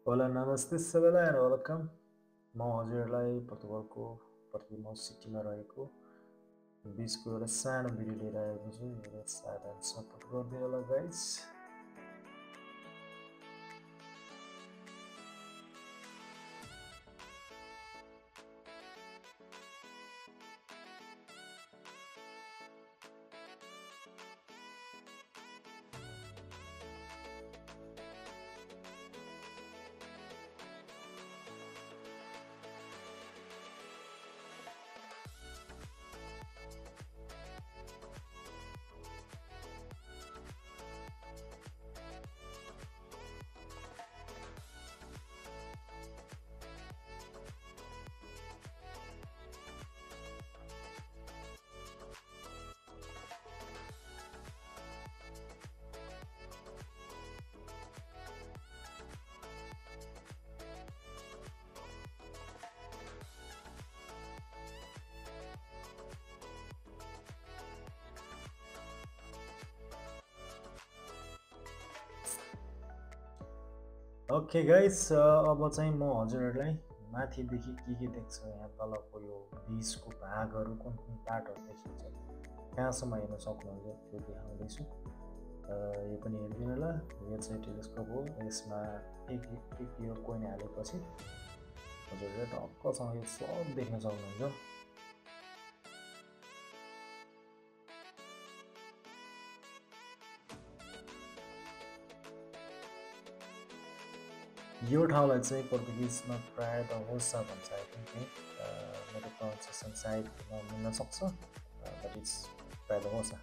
Hola, namaste सबैलाई and welcome. म हजुरहरूलाई पोर्तुगलको पोर्तुगल सिटीमा रहेको बिचको एउटा सानो भिडियो लिएर आएको छु। हेरेर साथ एन्ड सपोर्ट गर्दै होला गाइस। ओके गाइस, अब चाहिँ म हजुरहरूलाई माथिदेखि के देख्छ यहाँ तलको यो बिचको भागहरू कुन कुन पार्टहरू देखिन्छ कहाँसम्म हेर्न सक्नुहुन्छ त्यो देखाउँदैछु। यो पनि हेरिदिनु होला। यो चाहिँ टेलिस्कोप हो। यसमा एक यो कोइन हालेपछि हजुरहरूले टक्कसँग यो सब देख्न सक्नुहुन्छ। यो ठाउँलाई चाहिँ पोर्तुगिजमा प्राय द होसा भन्छ। आई थिङ्क है, मेरो प्रनाउन्सिएसन सायद मिल्न सक्छ, बट इट्स प्राय द होसा।